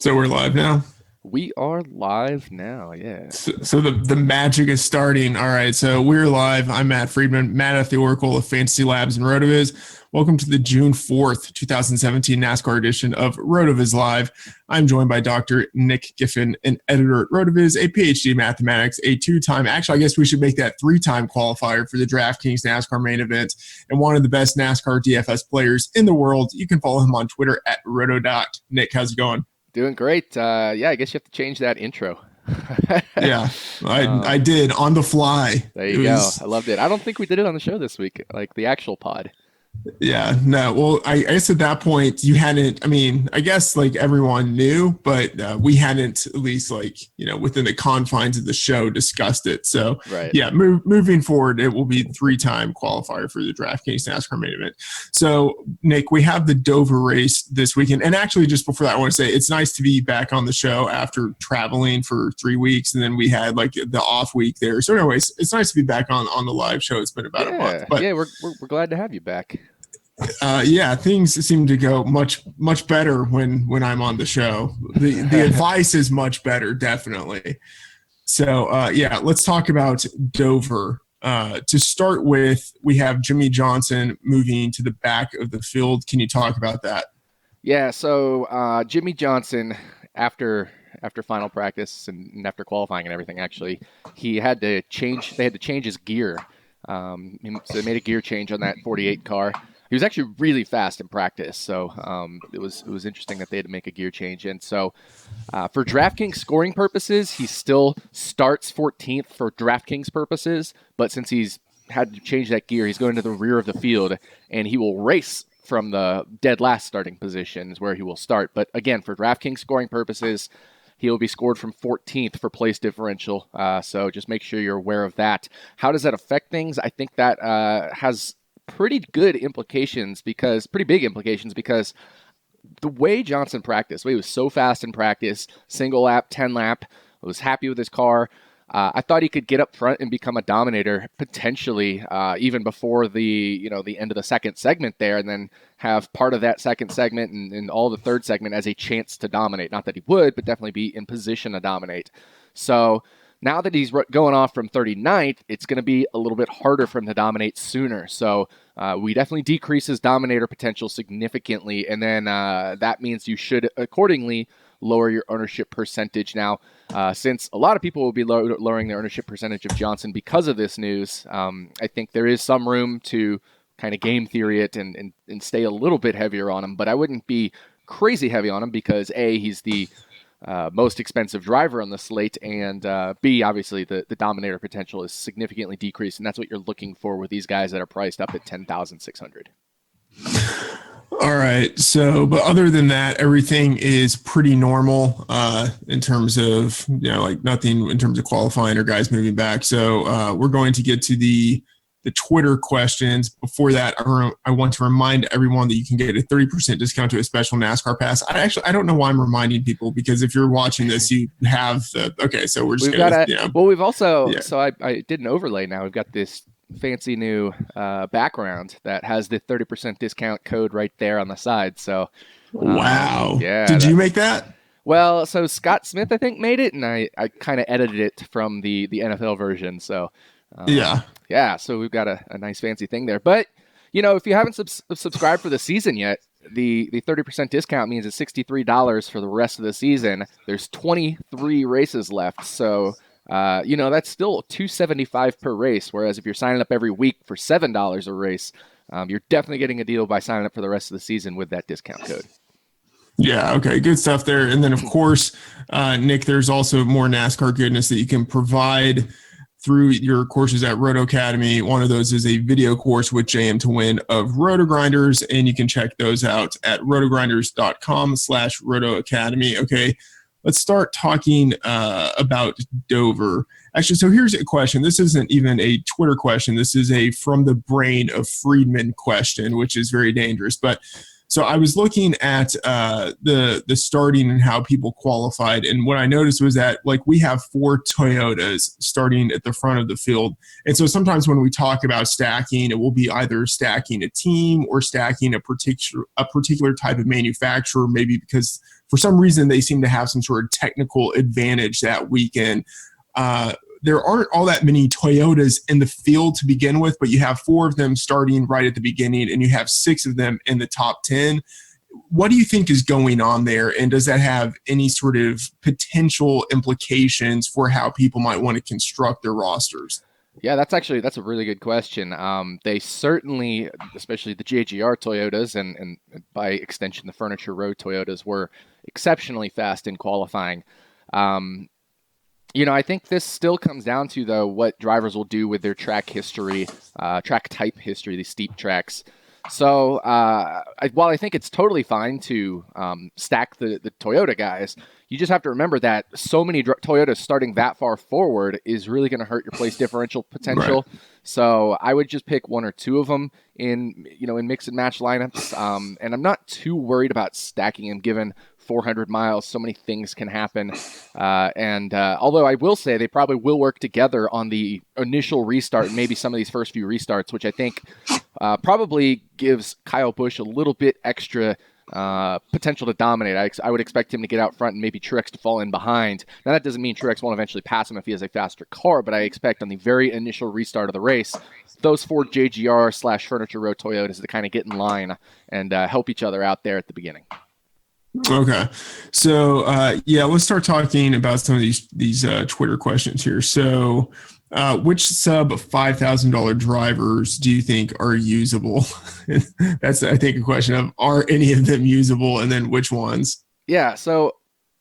So we're live now. We are live now, yeah. So the magic is starting. All right. So we're live. I'm Matt Friedman, Matt at the Oracle of Fantasy Labs and RotoViz. Welcome to the June 4th, 2017 NASCAR edition of RotoViz Live. I'm joined by Dr. Nick Giffen, an editor at RotoViz, a PhD in mathematics, a two-time, actually, I guess we should make that three-time qualifier for the DraftKings NASCAR main event, and one of the best NASCAR DFS players in the world. You can follow him on Twitter at roto.nick. How's it going? Doing great. Yeah, I guess you have to change that intro. Yeah, I did on the fly. There you go. I loved it. I don't think we did it on the show this week, like the actual pod. Yeah, no. Well, I guess at that point you hadn't. I mean, I guess like everyone knew, but we hadn't, at least like within the confines of the show, discussed it. So Right. yeah, moving forward, it will be three-time qualifier for the DraftKings NASCAR main event. So Nick, we have the Dover race this weekend, and actually just before that, I want to say it's nice to be back on the show after traveling for 3 weeks, and then we had like the off week there. So anyways, it's nice to be back on the live show. It's been about a month, but yeah, we're glad to have you back. Yeah, things seem to go much better when I'm on the show. The advice is much better, definitely. So yeah, let's talk about Dover. To start with, we have Jimmy Johnson moving to the back of the field. Can you talk about that? Yeah, so Jimmy Johnson, after final practice and after qualifying and everything, actually, he had to change. They had to change his gear. So they made a gear change on that 48 car. He was actually really fast in practice, so it was interesting that they had to make a gear change. And so for DraftKings scoring purposes, he still starts 14th for DraftKings purposes, but since he's had to change that gear, he's going to the rear of the field, and he will race from the dead last starting position is where he will start. But again, for DraftKings scoring purposes, he will be scored from 14th for place differential, so just make sure you're aware of that. How does that affect things? I think that has pretty big implications because the way Johnson practiced, he was so fast in practice, single lap, 10 lap, was happy with his car. I thought he could get up front and become a dominator potentially even before the end of the second segment there, and then have part of that second segment and all the third segment as a chance to dominate. Not that he would, but definitely be in position to dominate. So now that he's going off from 39th, it's going to be a little bit harder for him to dominate sooner. So we definitely decrease his dominator potential significantly, and then that means you should accordingly lower your ownership percentage. Now, since a lot of people will be lowering their ownership percentage of Johnson because of this news, I think there is some room to kind of game theory it and stay a little bit heavier on him, but I wouldn't be crazy heavy on him because A, he's the most expensive driver on the slate, and B, obviously the dominator potential is significantly decreased, and that's what you're looking for with these guys that are priced up at 10,600. All right. So, but other than that, everything is pretty normal in terms of, like nothing in terms of qualifying or guys moving back. So we're going to get to the Twitter questions. Before that, I want to remind everyone that you can get a 30% discount to a special NASCAR pass. I don't know why I'm reminding people, because if you're watching this, you have so we're just well, we've also, so I did an overlay now. We've got this fancy new background that has the 30% discount code right there on the side. So wow. Yeah. Did you make that? Well, so Scott Smith, I think, made it, and I kind of edited it from the NFL version. So yeah, so we've got a nice fancy thing there. But, if you haven't subscribed for the season yet, the 30% discount means it's $63 for the rest of the season. There's 23 races left, so that's still $275 per race, whereas if you're signing up every week for $7 a race, you're definitely getting a deal by signing up for the rest of the season with that discount code. Yeah, okay, good stuff there. And then, of course, Nick, there's also more NASCAR goodness that you can provide through your courses at Roto Academy. One of those is a video course with JM to Win of Roto Grinders, and you can check those out at rotogrinders.com/Roto Academy. Okay, let's start talking about Dover. Actually, so here's a question. This isn't even a Twitter question. This is a from the brain of Friedman question, which is very dangerous. But so I was looking at the starting and how people qualified, and what I noticed was that like we have 4 Toyotas starting at the front of the field, and so sometimes when we talk about stacking, it will be either stacking a team or stacking a particular type of manufacturer, maybe because for some reason they seem to have some sort of technical advantage that weekend. There aren't all that many Toyotas in the field to begin with, but you have 4 of them starting right at the beginning, and you have 6 of them in the top 10. What do you think is going on there, and does that have any sort of potential implications for how people might want to construct their rosters? Yeah, that's a really good question. They certainly, especially the JGR Toyotas and by extension the Furniture Road Toyotas, were exceptionally fast in qualifying. I think this still comes down to, though, what drivers will do with their track history, track type history, these steep tracks. So while I think it's totally fine to stack the Toyota guys, you just have to remember that so many Toyotas starting that far forward is really going to hurt your place differential potential. Right. So I would just pick 1 or 2 of them in mix and match lineups. And I'm not too worried about stacking them given 400 miles, so many things can happen. Although I will say they probably will work together on the initial restart and maybe some of these first few restarts, which I think probably gives Kyle Busch a little bit extra potential to dominate. I would expect him to get out front and maybe Truex to fall in behind. Now, that doesn't mean Truex won't eventually pass him if he has a faster car, but I expect on the very initial restart of the race, those 4 JGR/Furniture Road Toyotas to kind of get in line and help each other out there at the beginning. Okay. So, let's start talking about some of these Twitter questions here. So, which sub $5,000 drivers do you think are usable? That's, I think, a question of, are any of them usable, and then which ones? Yeah. So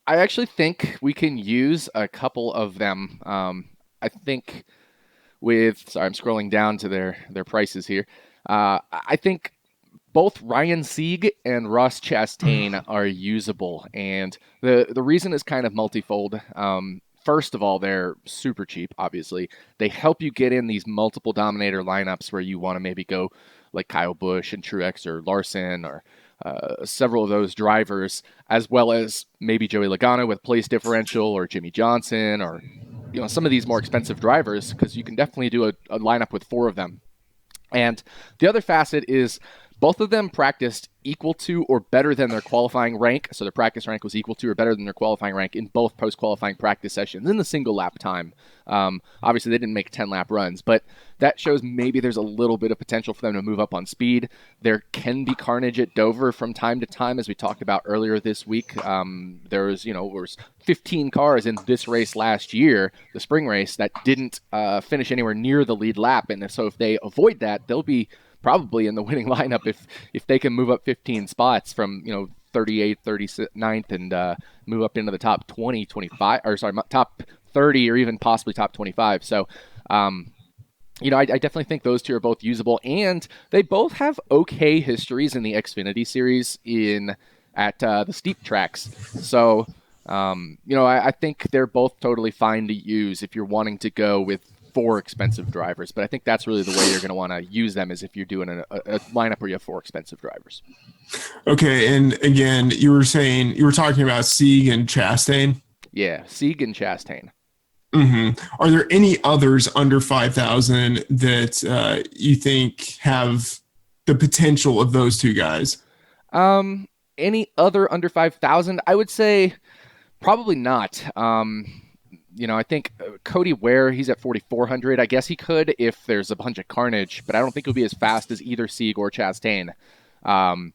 I actually think we can use a couple of them. I think I'm scrolling down to their prices here. I think both Ryan Sieg and Ross Chastain are usable, and the reason is kind of multifold. First of all, they're super cheap, obviously. They help you get in these multiple Dominator lineups where you want to maybe go like Kyle Busch and Truex or Larson or several of those drivers, as well as maybe Joey Logano with place differential or Jimmy Johnson or some of these more expensive drivers, because you can definitely do a lineup with 4 of them. And the other facet is both of them practiced equal to or better than their qualifying rank. So their practice rank was equal to or better than their qualifying rank in both post-qualifying practice sessions in the single lap time. Obviously, they didn't make 10-lap runs, but that shows maybe there's a little bit of potential for them to move up on speed. There can be carnage at Dover from time to time, as we talked about earlier this week. There was 15 cars in this race last year, the spring race, that didn't finish anywhere near the lead lap. And so if they avoid that, they'll be probably in the winning lineup if they can move up 15 spots from 38th, 39th, and move up into the top 20, 25, or sorry, top 30, or even possibly top 25. So, I definitely think those 2 are both usable, and they both have okay histories in the Xfinity series at the steep tracks. So, I think they're both totally fine to use if you're wanting to go with 4 expensive drivers, but I think that's really the way you're going to want to use them, is if you're doing a lineup where you have 4 expensive drivers. Okay, and again, you were talking about Sieg and Chastain? Yeah, Sieg and Chastain. Mm-hmm. Are there any others under 5,000 that you think have the potential of those 2 guys? Any other under 5,000? I would say probably not. I think Cody Ware, he's at 4,400. I guess he could if there's a bunch of carnage, but I don't think he'll be as fast as either Sieg or Chastain. And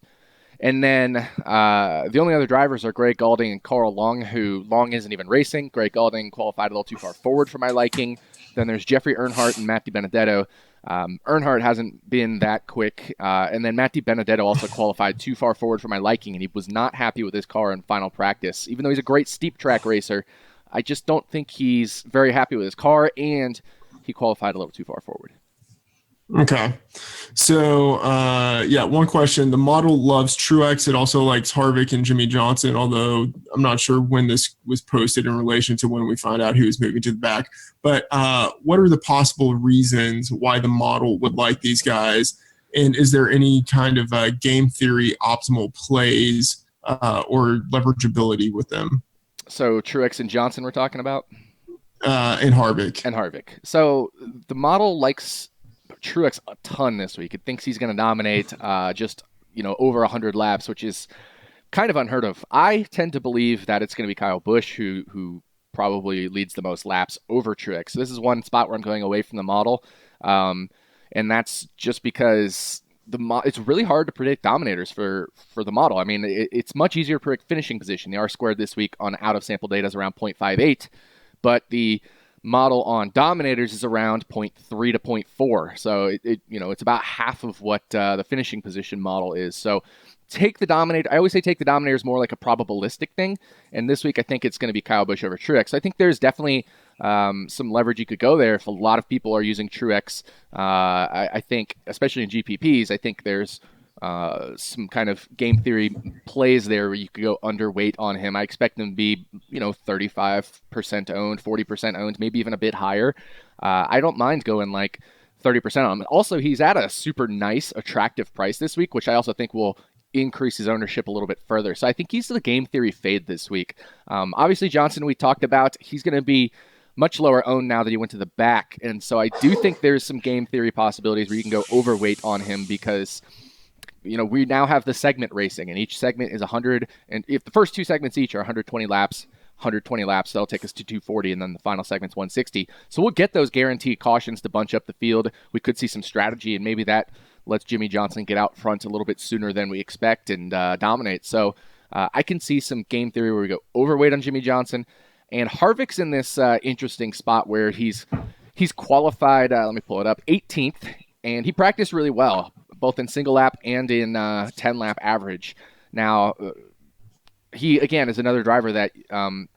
then the only other drivers are Greg Galding and Carl Long, who Long isn't even racing. Greg Galding qualified a little too far forward for my liking. Then there's Jeffrey Earnhardt and Matt DiBenedetto. Earnhardt hasn't been that quick. And then Matt DiBenedetto also qualified too far forward for my liking, and he was not happy with his car in final practice. Even though he's a great steep track racer, I just don't think he's very happy with his car, and he qualified a little too far forward. Okay. So, one question. The model loves Truex. It also likes Harvick and Jimmy Johnson, although I'm not sure when this was posted in relation to when we found out he was moving to the back. But what are the possible reasons why the model would like these guys? And is there any kind of game theory optimal plays or leverageability with them? So Truex and Johnson we're talking about? And Harvick. And Harvick. So the model likes Truex a ton this week. It thinks he's going to dominate over 100 laps, which is kind of unheard of. I tend to believe that it's going to be Kyle Busch who probably leads the most laps over Truex. So this is one spot where I'm going away from the model, and that's just because it's really hard to predict dominators for the model. I mean, it's much easier to predict finishing position. The R-squared this week on out-of-sample data is around 0.58, but the model on dominators is around 0.3 to 0.4. So it's about half of what the finishing position model is. So take the Dominator. I always say take the Dominators more like a probabilistic thing. And this week, I think it's going to be Kyle Busch over Truex. So I think there's definitely some leverage you could go there if a lot of people are using Truex. I think, especially in GPPs, I think there's some kind of game theory plays there where you could go underweight on him. I expect him to be, 35% owned, 40% owned, maybe even a bit higher. I don't mind going like 30% on him. Also, he's at a super nice, attractive price this week, which I also think will increase his ownership a little bit further. So I think he's the game theory fade this week. Obviously, Johnson, we talked about, he's going to be much lower owned now that he went to the back. And so I do think there's some game theory possibilities where you can go overweight on him because, we now have the segment racing, and each segment is 100. And if the first two segments each are 120 laps, that'll take us to 240, and then the final segment's 160. So we'll get those guaranteed cautions to bunch up the field. We could see some strategy, and maybe that lets Jimmy Johnson get out front a little bit sooner than we expect and dominate. So I can see some game theory where we go overweight on Jimmy Johnson. And Harvick's in this interesting spot where he's qualified, let me pull it up, 18th, and he practiced really well, both in single lap and in 10-lap average. Now, he, again, is another driver that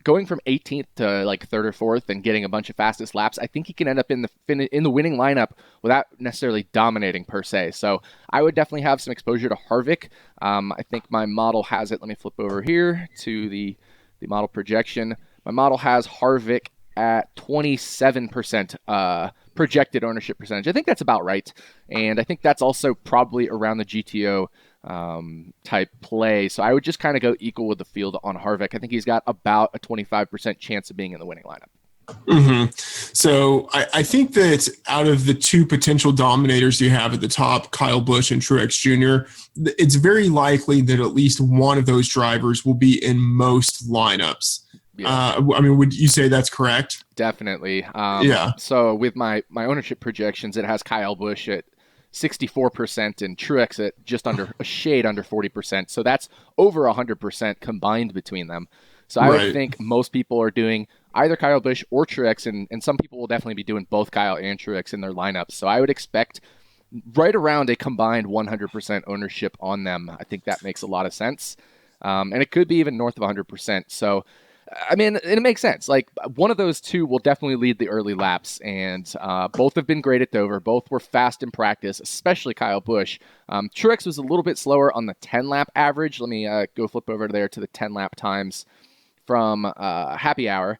going from 18th to like 3rd or 4th and getting a bunch of fastest laps, I think he can end up in the winning lineup without necessarily dominating per se. So I would definitely have some exposure to Harvick. I think my model has it. Let me flip over here to the model projection. My model has Harvick at 27% projected ownership percentage. I think that's about right. And I think that's also probably around the GTO type play. So I would just kind of go equal with the field on Harvick. I think he's got about a 25% chance of being in the winning lineup. Mm-hmm. So I think that out of the two potential dominators you have at the top, Kyle Busch and Truex Jr., it's very likely that at least one of those drivers will be in most lineups. Yeah. Would you say that's correct? Definitely. Yeah. So with my ownership projections, it has Kyle Busch at 64% and Truex at just under a shade under 40%. So that's over 100% combined between them. So I would think most people are doing either Kyle Busch or Truex, and some people will definitely be doing both Kyle and Truex in their lineups. So I would expect right around a combined 100% ownership on them. I think that makes a lot of sense. And it could be even north of 100%. So it makes sense. Like, one of those two will definitely lead the early laps, and both have been great at Dover. Both were fast in practice, especially Kyle Busch. Truex was a little bit slower on the 10-lap average. Let me go flip over there to the 10-lap times from Happy Hour.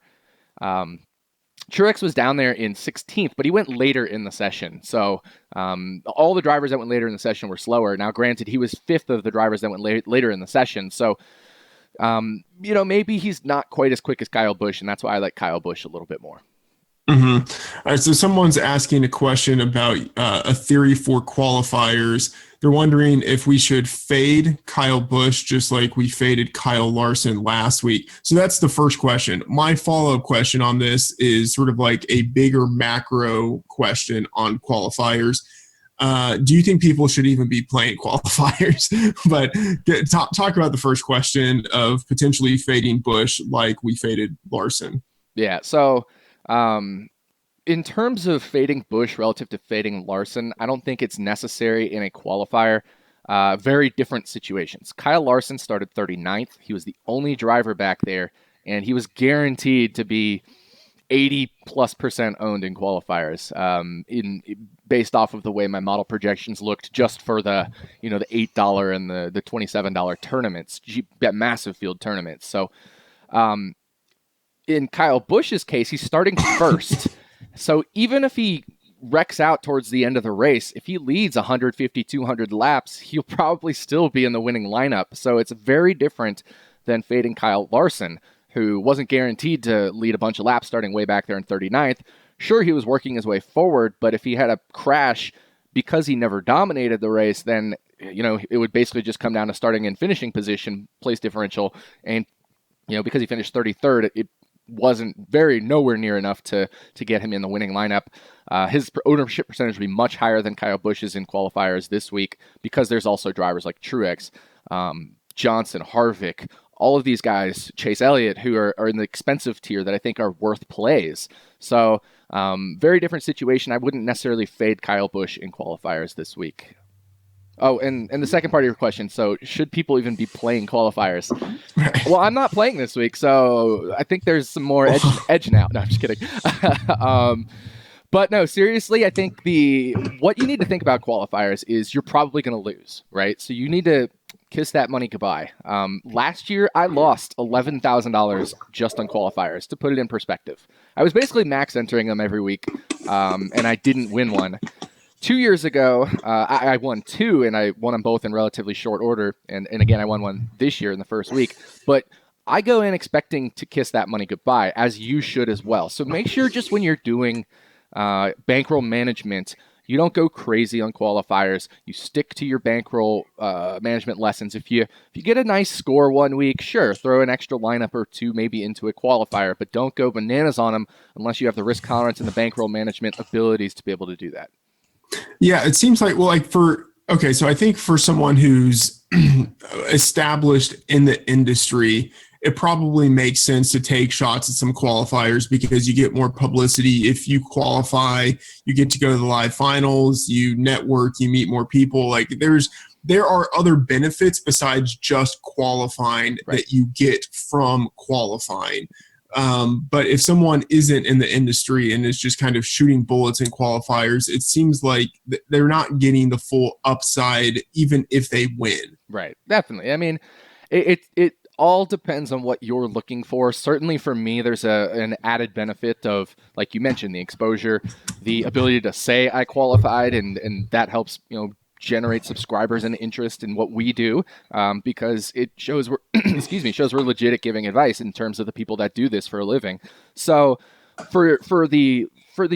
Truex was down there in 16th, but he went later in the session. So all the drivers that went later in the session were slower. Now, granted, he was 5th of the drivers that went later in the session. So maybe he's not quite as quick as Kyle Busch, and that's why I like Kyle Busch a little bit more. Mm-hmm. All right, so someone's asking a question about a theory for qualifiers. They're wondering if we should fade Kyle Busch just like we faded Kyle Larson last week. So that's the first question. My follow-up question on this is sort of like a bigger macro question on qualifiers. Do you think people should even be playing qualifiers? But talk about the first question of potentially fading Busch like we faded Larson. Yeah, so in terms of fading Busch relative to fading Larson, I don't think it's necessary in a qualifier. Very different situations. Kyle Larson started 39th. He was the only driver back there, and he was guaranteed to be 80+% owned in qualifiers, based off of the way my model projections looked just for the the $8 and the $27 tournaments, that massive field tournaments. So in Kyle Busch's case, he's starting first. So even if he wrecks out towards the end of the race, if he leads 150, 200 laps, he'll probably still be in the winning lineup. So it's very different than fading Kyle Larson, who wasn't guaranteed to lead a bunch of laps starting way back there in 39th. Sure, he was working his way forward, but if he had a crash because he never dominated the race, then it would basically just come down to starting and finishing position, place differential, and because he finished 33rd, it wasn't nowhere near enough to get him in the winning lineup. His ownership percentage would be much higher than Kyle Busch's in qualifiers this week, because there's also drivers like Truex, Johnson, Harvick, all of these guys, Chase Elliott, who are in the expensive tier that I think are worth plays. So very different situation. I wouldn't necessarily fade Kyle Busch in qualifiers this week. Oh, and the second part of your question, so should people even be playing qualifiers? Well, I'm not playing this week, so I think there's some more edge now. No, I'm just kidding. But no, seriously, I think what you need to think about qualifiers is you're probably going to lose, right? So you need to kiss that money goodbye. Last year, I lost $11,000 just on qualifiers, to put it in perspective. I was basically max entering them every week, and I didn't win one. 2 years ago, I won two, and I won them both in relatively short order. And again, I won one this year in the first week. But I go in expecting to kiss that money goodbye, as you should as well. So make sure just when you're doing bankroll management, you don't go crazy on qualifiers. You stick to your bankroll management lessons. If you get a nice score one week, sure, throw an extra lineup or two maybe into a qualifier, but don't go bananas on them unless you have the risk tolerance and the bankroll management abilities to be able to do that. Yeah, it seems like, so I think for someone who's established in the industry, it probably makes sense to take shots at some qualifiers, because you get more publicity. If you qualify, you get to go to the live finals, you network, you meet more people. Like there are other benefits besides just qualifying that you get from qualifying. But if someone isn't in the industry and is just kind of shooting bullets in qualifiers, it seems like they're not getting the full upside, even if they win. Right. Definitely. I mean, it all depends on what you're looking for. Certainly for me, there's an added benefit of, like you mentioned, the exposure, the ability to say I qualified, and that helps, generate subscribers and interest in what we do, because it shows we're shows we're legit at giving advice in terms of the people that do this for a living. So for the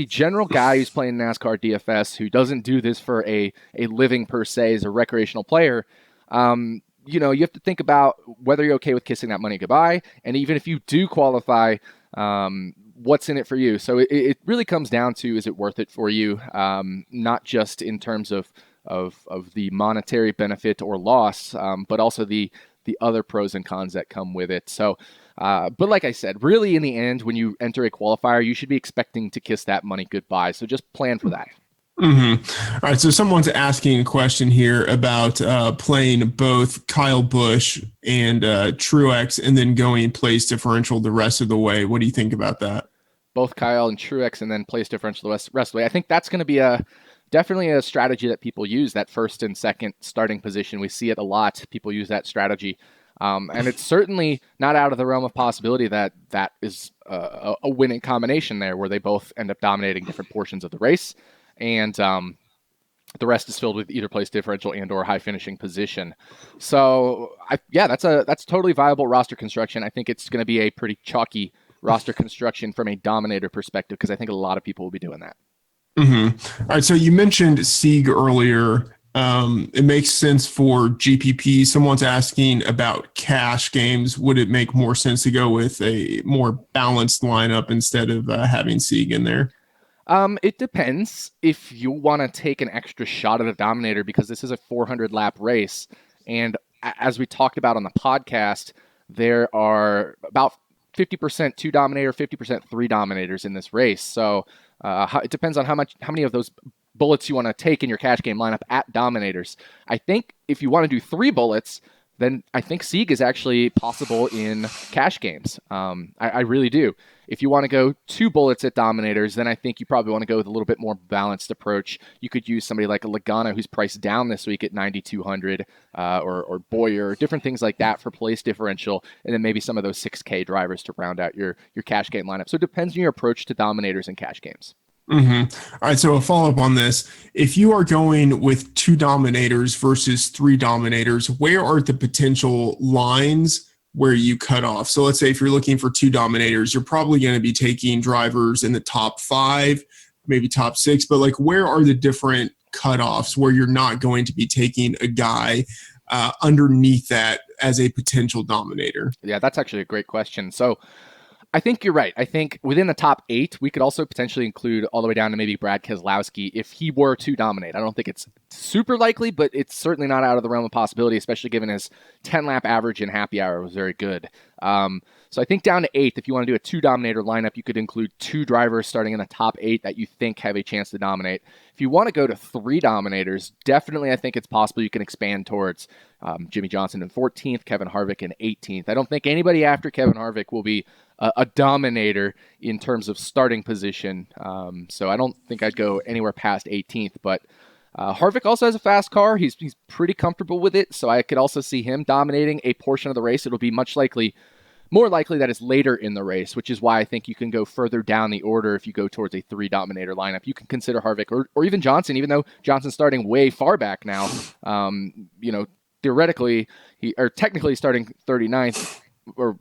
general guy who's playing NASCAR DFS, who doesn't do this for a living per se, as a recreational player, you have to think about whether you're okay with kissing that money goodbye, and even if you do qualify, what's in it for you. So it really comes down to, is it worth it for you? Not just in terms of the monetary benefit or loss, but also the other pros and cons that come with it. So, but like I said, really in the end, when you enter a qualifier, you should be expecting to kiss that money goodbye. So just plan for that. Mm-hmm. All right. So someone's asking a question here about playing both Kyle Busch and Truex, and then going place differential the rest of the way. What do you think about that? Both Kyle and Truex, and then place differential the rest of the way. I think that's going to be definitely a strategy that people use, that first and second starting position. We see it a lot. People use that strategy. And it's certainly not out of the realm of possibility that is a winning combination there, where they both end up dominating different portions of the race. And the rest is filled with either place differential and or high finishing position. So that's totally viable roster construction. I think it's going to be a pretty chalky roster construction from a Dominator perspective, because I think a lot of people will be doing that. Mm-hmm. All right. So you mentioned Sieg earlier. It makes sense for GPP. Someone's asking about cash games. Would it make more sense to go with a more balanced lineup instead of having Sieg in there? It depends if you want to take an extra shot at a Dominator, because this is a 400 lap race. And as we talked about on the podcast, there are about 50% 2 Dominator, 50% 3 Dominators in this race. So it depends on how many of those bullets you want to take in your cash game lineup at Dominators. I think if you want to do 3 bullets, then I think Sieg is actually possible in cash games. I really do. If you want to go 2 bullets at Dominators, then I think you probably want to go with a little bit more balanced approach. You could use somebody like a Logano, who's priced down this week at 9,200, or Boyer, different things like that for place differential, and then maybe some of those 6K drivers to round out your cash game lineup. So it depends on your approach to Dominators and cash games. Mm-hmm. All right. So a follow-up on this. If you are going with 2 Dominators versus 3 Dominators, where are the potential lines where you cut off? So let's say if you're looking for 2 Dominators, you're probably going to be taking drivers in the top 5, maybe top 6, but like, where are the different cutoffs where you're not going to be taking a guy underneath that as a potential dominator? Yeah, that's actually a great question. So I think you're right. I think within the top 8, we could also potentially include all the way down to maybe Brad Keselowski if he were to dominate. I don't think it's super likely, but it's certainly not out of the realm of possibility, especially given his 10-lap average in Happy Hour was very good. So I think down to 8th, if you want to do a 2-dominator lineup, you could include 2 drivers starting in the top 8 that you think have a chance to dominate. If you want to go to 3 dominators, definitely I think it's possible you can expand towards Jimmy Johnson in 14th, Kevin Harvick in 18th. I don't think anybody after Kevin Harvick will be a dominator in terms of starting position. So I don't think I'd go anywhere past 18th, but Harvick also has a fast car. He's pretty comfortable with it, so I could also see him dominating a portion of the race. It'll be more likely that it's later in the race, which is why I think you can go further down the order if you go towards a 3-dominator lineup. You can consider Harvick or even Johnson, even though Johnson's starting way far back now. Theoretically, technically starting 39th or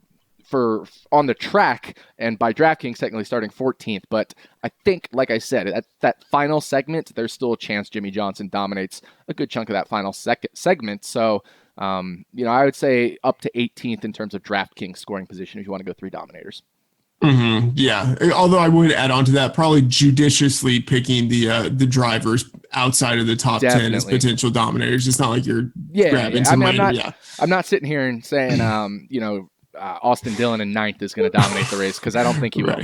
on the track, and by DraftKings technically starting 14th. But I think, like I said, at that final segment, there's still a chance Jimmy Johnson dominates a good chunk of that final segment. So, I would say up to 18th in terms of DraftKings scoring position if you want to go 3 dominators. Mm-hmm. Yeah. Although I would add on to that, probably judiciously picking the drivers outside of the top 10 as potential dominators. It's not like you're grabbing somebody. I'm not sitting here and saying, Austin Dillon in 9th is going to dominate the race, because I don't think he will.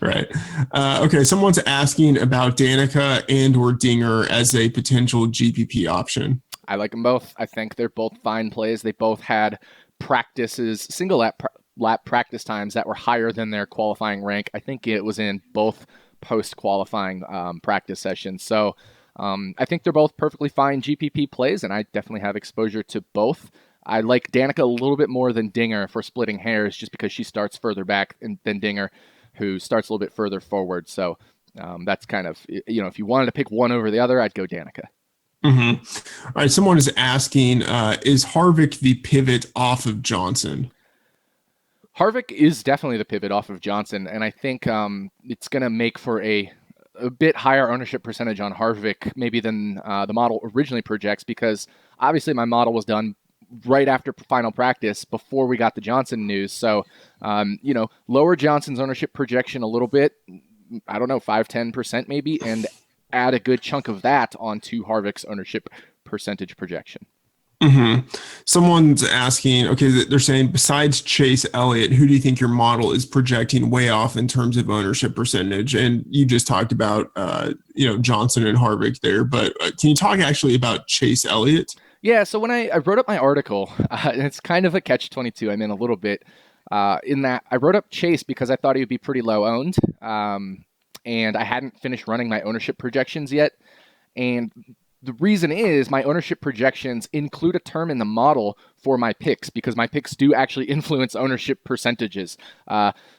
Right. Okay. Someone's asking about Danica and or Dinger as a potential GPP option. I like them both. I think they're both fine plays. They both had single lap practice times that were higher than their qualifying rank. I think it was in both post-qualifying practice sessions. So I think they're both perfectly fine GPP plays, and I definitely have exposure to both. I like Danica a little bit more than Dinger for splitting hairs, just because she starts further back than Dinger, who starts a little bit further forward. So that's kind of, if you wanted to pick one over the other, I'd go Danica. Mm-hmm. All right. Someone is asking, is Harvick the pivot off of Johnson? Harvick is definitely the pivot off of Johnson, and I think it's going to make for a bit higher ownership percentage on Harvick maybe than the model originally projects, because obviously my model was done right after final practice before we got the Johnson news. So, lower Johnson's ownership projection a little bit, I don't know, 5-10% maybe, and add a good chunk of that onto Harvick's ownership percentage projection. Mm-hmm. Someone's asking, okay, they're saying besides Chase Elliott, who do you think your model is projecting way off in terms of ownership percentage? And you just talked about, Johnson and Harvick there, but can you talk actually about Chase Elliott? Yeah, so when I wrote up my article, and it's kind of a catch-22 I'm in a little bit, in that I wrote up Chase because I thought he would be pretty low owned, and I hadn't finished running my ownership projections yet. And the reason is my ownership projections include a term in the model for my picks, because my picks do actually influence ownership percentages.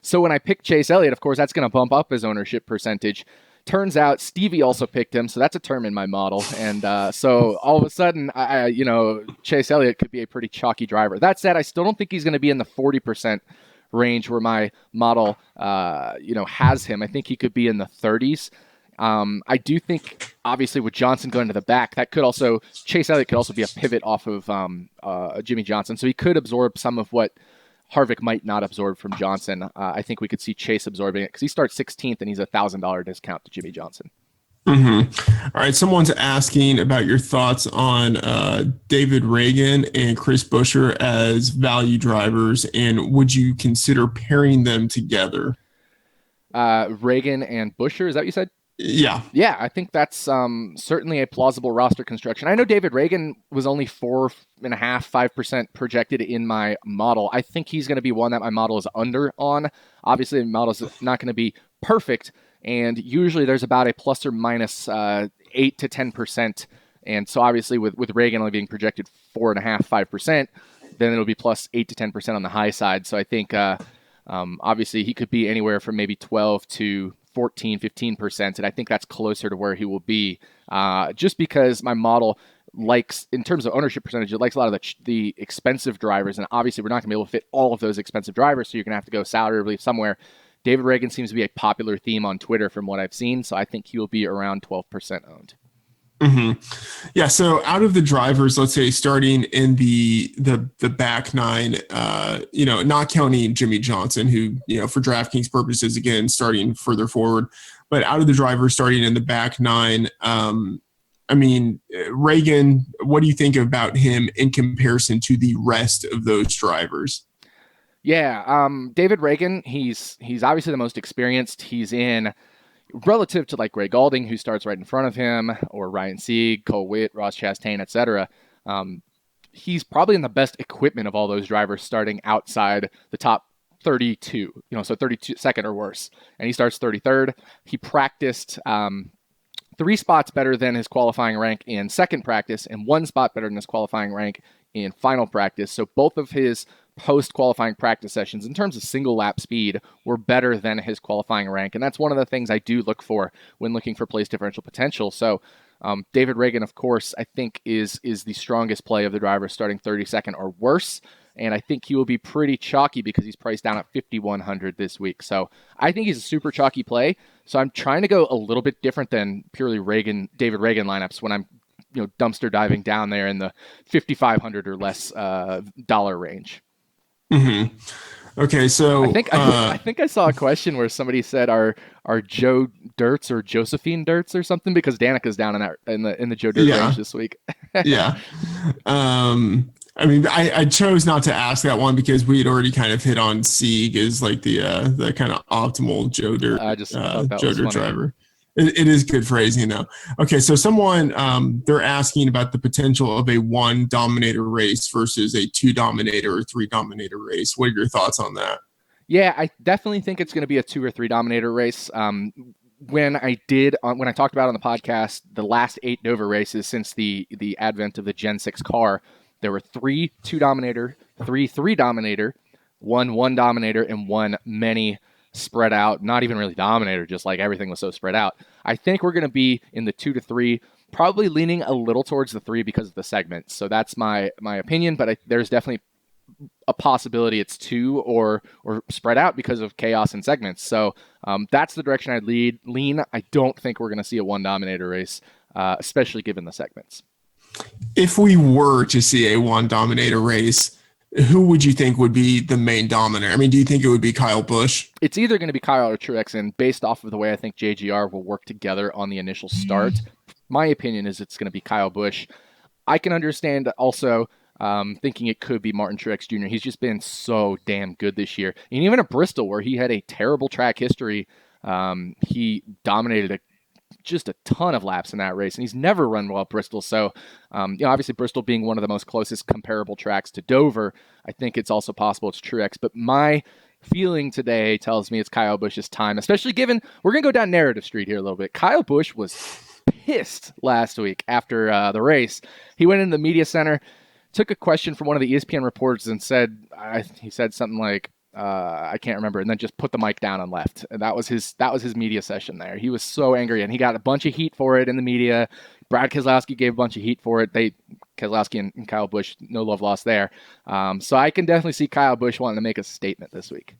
So when I pick Chase Elliott, of course, that's going to bump up his ownership percentage. Turns out Stevie also picked him, so that's a term in my model. And so all of a sudden, Chase Elliott could be a pretty chalky driver. That said, I still don't think he's going to be in the 40% range where my model, has him. I think he could be in the 30s. I do think, obviously, with Johnson going to the back, Chase Elliott could also be a pivot off of Jimmy Johnson. So he could absorb some of what Harvick might not absorb from Johnson. I think we could see Chase absorbing it because he starts 16th and he's $1,000 discount to Jimmy Johnson. Mm-hmm. All right. Someone's asking about your thoughts on David Reagan and Chris Buescher as value drivers, and would you consider pairing them together? Reagan and Buescher, is that what you said? Yeah. Yeah, I think that's certainly a plausible roster construction. I know David Reagan was only 4.5% projected in my model. I think he's going to be one that my model is under on. Obviously, the model is not going to be perfect, and usually there's about a plus or minus 8 to 10%. And so obviously with Reagan only being projected 4.5%, then it'll be plus 8 to 10% on the high side. So I think obviously he could be anywhere from maybe 12 to 14, 15%, and I think that's closer to where he will be, just because my model likes, in terms of ownership percentage, it likes a lot of the expensive drivers, and obviously we're not going to be able to fit all of those expensive drivers, so you're going to have to go salary relief somewhere. David Reagan seems to be a popular theme on Twitter from what I've seen, so I think he will be around 12% owned. hmm Yeah. So out of the drivers, let's say starting in the back nine, not counting Jimmy Johnson, who for DraftKings purposes, again starting further forward, but out of the drivers starting in the back nine, Reagan, what do you think about him in comparison to the rest of those drivers? Yeah, David Reagan, he's obviously the most experienced. He's in relative to like Greg Galding, who starts right in front of him, or Ryan Sieg, Cole Witt, Ross Chastain, etc. He's probably in the best equipment of all those drivers starting outside the top 32, so 32 second or worse. And he starts 33rd. He practiced 3 spots better than his qualifying rank in second practice and 1 spot better than his qualifying rank in final practice. So both of his post-qualifying practice sessions in terms of single lap speed were better than his qualifying rank. And that's one of the things I do look for when looking for place differential potential. So David Reagan, of course, I think is the strongest play of the drivers starting 32nd or worse. And I think he will be pretty chalky because he's priced down at 5,100 this week. So I think he's a super chalky play. So I'm trying to go a little bit different than purely David Reagan lineups when I'm dumpster diving down there in the 5,500 or less dollar range. Mm-hmm. Okay, so I think I saw a question where somebody said, "Are Joe Dirts or Josephine Dirts or something?" Because Danica's down in the Joe Dirt range this week. Yeah. I chose not to ask that one because we had already kind of hit on Sieg as like the kind of optimal Joe Dirt Joe Dirt driver. It is good phrasing though. Okay, so someone they're asking about the potential of a 1 Dominator race versus a 2 Dominator or 3 Dominator race. What are your thoughts on that? Yeah, I definitely think it's going to be a 2 or 3 Dominator race. When I talked about on the podcast the last 8 Dover races since the advent of the Gen 6 car, there were 3 2 Dominator, 3 Dominator, 1 Dominator, and 1 many spread out. Not even really Dominator, just like everything was so spread out. I think we're going to be in the 2 to 3, probably leaning a little towards the 3 because of the segments. So that's my opinion, but there's definitely a possibility it's 2 or spread out because of chaos and segments. So that's the direction I'd lean. I don't think we're going to see a 1 Dominator race, especially given the segments. If we were to see a 1 Dominator race, who would you think would be the main dominator? I mean, do you think it would be Kyle Busch? It's either going to be Kyle or Truex, and based off of the way I think JGR will work together on the initial start, my opinion is it's going to be Kyle Busch. I can understand also thinking it could be Martin Truex Jr. He's just been so damn good this year. And even at Bristol, where he had a terrible track history, he dominated just a ton of laps in that race, and he's never run well at Bristol. So, obviously Bristol being one of the most closest comparable tracks to Dover, I think it's also possible it's Truex. But my feeling today tells me it's Kyle Busch's time, especially given we're going to go down narrative street here a little bit. Kyle Busch was pissed last week after the race. He went in the media center, took a question from one of the ESPN reporters and he said something like, I can't remember, and then just put the mic down and left. And that was his media session there. He was so angry, and he got a bunch of heat for it in the media. Brad Keselowski gave a bunch of heat for it. Keselowski and Kyle Busch, no love lost there. So I can definitely see Kyle Busch wanting to make a statement this week.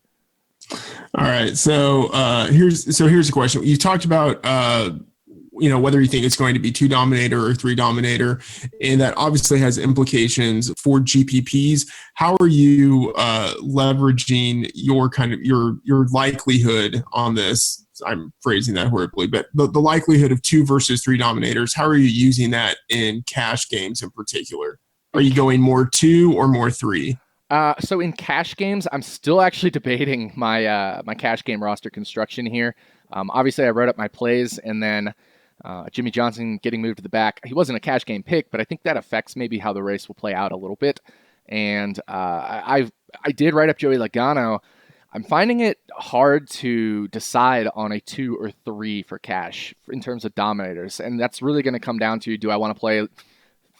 All right. So here's a question. You talked about whether you think it's going to be 2 Dominator or 3 Dominator, and that obviously has implications for GPPs. How are you leveraging your likelihood on this? I'm phrasing that horribly, but the likelihood of 2 versus 3 Dominators, how are you using that in cash games in particular? Are you going more 2 or more 3? So in cash games, I'm still actually debating my cash game roster construction here. Obviously, I wrote up my plays, and then Jimmy Johnson getting moved to the back. He wasn't a cash game pick, but I think that affects maybe how the race will play out a little bit. And I did write up Joey Logano. I'm finding it hard to decide on a 2 or 3 for cash in terms of Dominators. And that's really going to come down to, do I want to play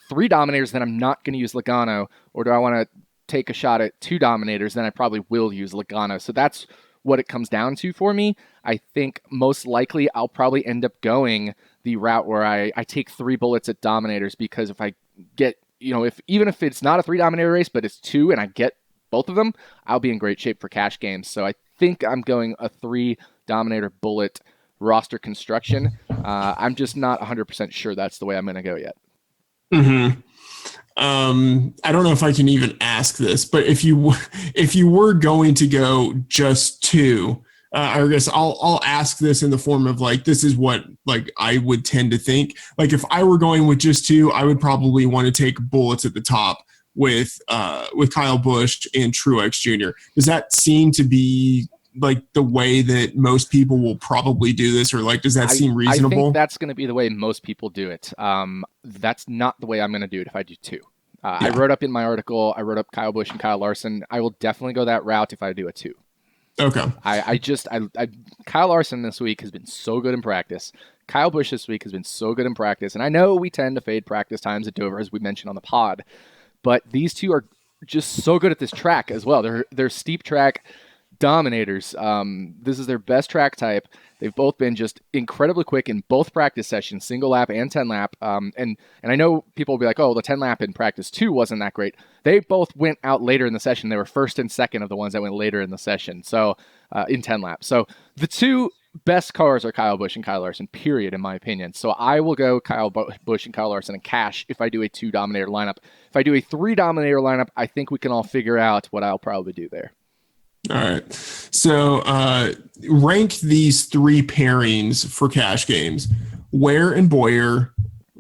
3 Dominators, then I'm not going to use Logano, or do I want to take a shot at 2 Dominators, then I probably will use Logano. So that's what it comes down to for me. I think most likely I'll probably end up going the route where I take 3 bullets at Dominators, because if I get, even if it's not a 3 Dominator race, but it's 2 and I get both of them, I'll be in great shape for cash games. So I think I'm going a 3 Dominator bullet roster construction. I'm just not 100% sure that's the way I'm going to go yet. Mm-hmm. I don't know if I can even ask this, but if you were going to go just two, I guess I'll ask this in the form of like, this is what like I would tend to think. Like if I were going with just two, I would probably want to take bullets at the top with Kyle Busch and Truex Jr. Does that seem to be like the way that most people will probably do this, or like does that seem reasonable? I think that's going to be the way most people do it. That's not the way I'm going to do it if I do two. Yeah. I wrote up in my article, I wrote up Kyle Busch and Kyle Larson. I will definitely go that route if I do a two. Okay. Kyle Larson this week has been so good in practice. Kyle Busch this week has been so good in practice. And I know we tend to fade practice times at Dover, as we mentioned on the pod, but these two are just so good at this track as well. They're steep track dominators. This is their best track type. They've both been just incredibly quick in both practice sessions, single lap and 10 lap. And I know people will be like, oh, the 10 lap in practice 2 wasn't that great. They both went out later in the session. They were first and second of the ones that went later in the session. So in 10 laps. So the two best cars are Kyle Busch and Kyle Larson, period, in my opinion. So I will go Kyle Busch and Kyle Larson and cash if I do a 2 Dominator lineup. If I do a 3 Dominator lineup, I think we can all figure out what I'll probably do there. All right. So rank these 3 pairings for cash games: Ware and Boyer,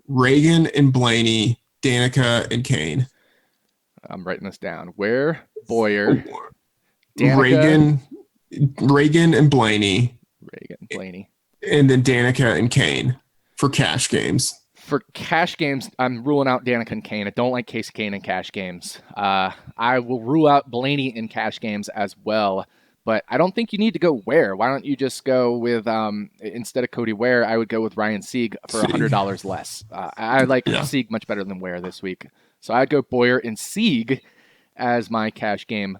Reagan and Blaney, Danica and Kane. I'm writing this down. Ware, Boyer, Danica, Reagan and Blaney. And then Danica and Kane for cash games. For cash games, I'm ruling out Danica and Kane. I don't like Casey Kane in cash games. I will rule out Blaney in cash games as well. But I don't think you need to go Ware. Why don't you just go with, instead of Cody Ware, I would go with Ryan Sieg for $100 less. I like Sieg much better than Ware this week. So I'd go Boyer and Sieg as my cash game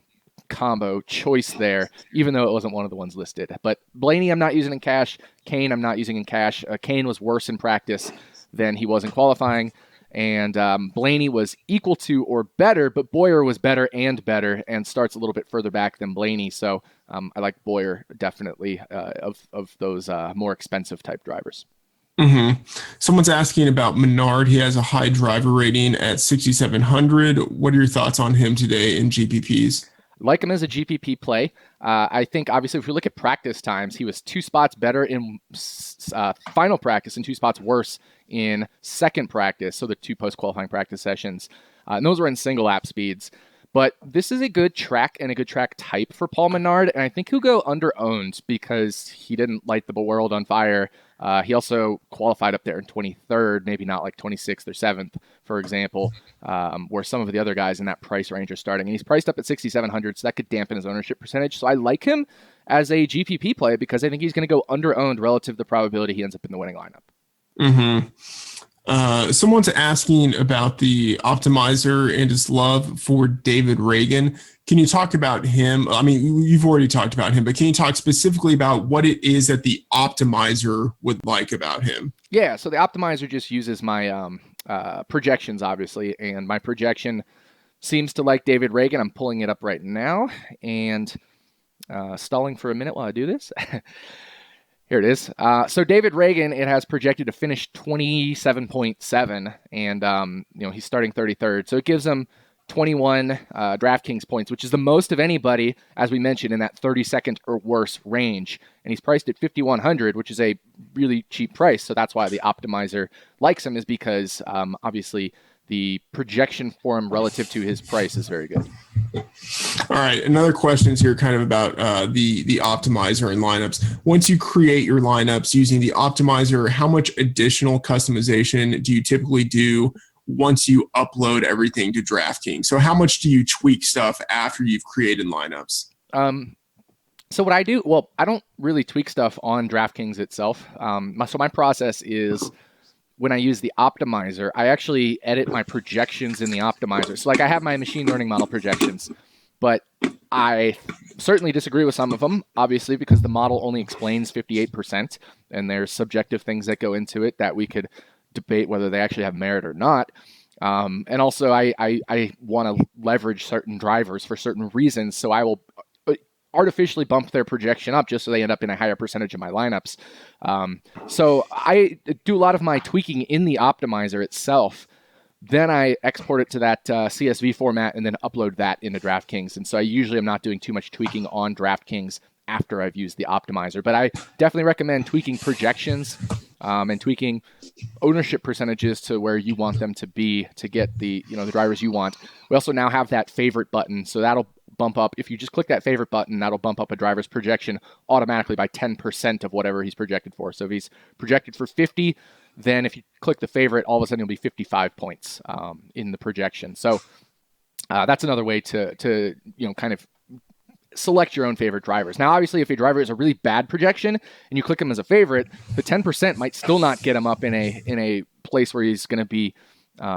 combo choice there, even though it wasn't one of the ones listed. But Blaney I'm not using in cash. Kane I'm not using in cash. Kane was worse in practice than he was in qualifying, and Blaney was equal to or better, but Boyer was better and starts a little bit further back than Blaney. So I like Boyer definitely of those more expensive type drivers. Mm-hmm. Someone's asking about Menard. He has a high driver rating at 6,700. What are your thoughts on him today in GPPs? Like him as a GPP play. I think, obviously, if we look at practice times, he was 2 spots better in final practice and 2 spots worse in second practice, so the 2 post-qualifying practice sessions. And those were in single lap speeds. But this is a good track and a good track type for Paul Menard, and I think he'll go under-owned because he didn't light the world on fire. He also qualified up there in 23rd, maybe not like 26th or 7th, for example, where some of the other guys in that price range are starting. And he's priced up at 6,700, so that could dampen his ownership percentage. So I like him as a GPP play because I think he's going to go under-owned relative to the probability he ends up in the winning lineup. Mm-hmm. Someone's asking about the optimizer and his love for David Reagan. Can you talk about him? I mean, you've already talked about him, but can you talk specifically about what it is that the optimizer would like about him? Yeah, so the optimizer just uses my projections, obviously, and my projection seems to like David Reagan. I'm pulling it up right now and stalling for a minute while I do this. Here it is. So David Reagan, it has projected to finish 27.7, and he's starting 33rd. So it gives him 21 DraftKings points, which is the most of anybody, as we mentioned, in that 32nd or worse range. And he's priced at 5,100, which is a really cheap price. So that's why the optimizer likes him, is because obviously the projection for him relative to his price is very good. All right. Another question is here kind of about the optimizer and lineups. Once you create your lineups using the optimizer, how much additional customization do you typically do once you upload everything to DraftKings? So how much do you tweak stuff after you've created lineups? So what I do, well, I don't really tweak stuff on DraftKings itself. So my process is, when I use the optimizer, I actually edit my projections in the optimizer. So like I have my machine learning model projections, but I certainly disagree with some of them, obviously, because the model only explains 58%, and there's subjective things that go into it that we could debate whether they actually have merit or not. And also I want to leverage certain drivers for certain reasons, so I will artificially bump their projection up just so they end up in a higher percentage of my lineups. So I do a lot of my tweaking in the optimizer itself. Then I export it to that CSV format and then upload that into DraftKings. And so I usually am not doing too much tweaking on DraftKings after I've used the optimizer. But I definitely recommend tweaking projections and tweaking ownership percentages to where you want them to be to get the drivers you want. We also now have that favorite button, so that'll bump up. If you just click that favorite button, that'll bump up a driver's projection automatically by 10% of whatever he's projected for. So if he's projected for 50, then if you click the favorite, all of a sudden it'll be 55 points in the projection. So that's another way to kind of select your own favorite drivers. Now, obviously, if a driver is a really bad projection and you click him as a favorite, the 10% might still not get him up in a place where he's going to be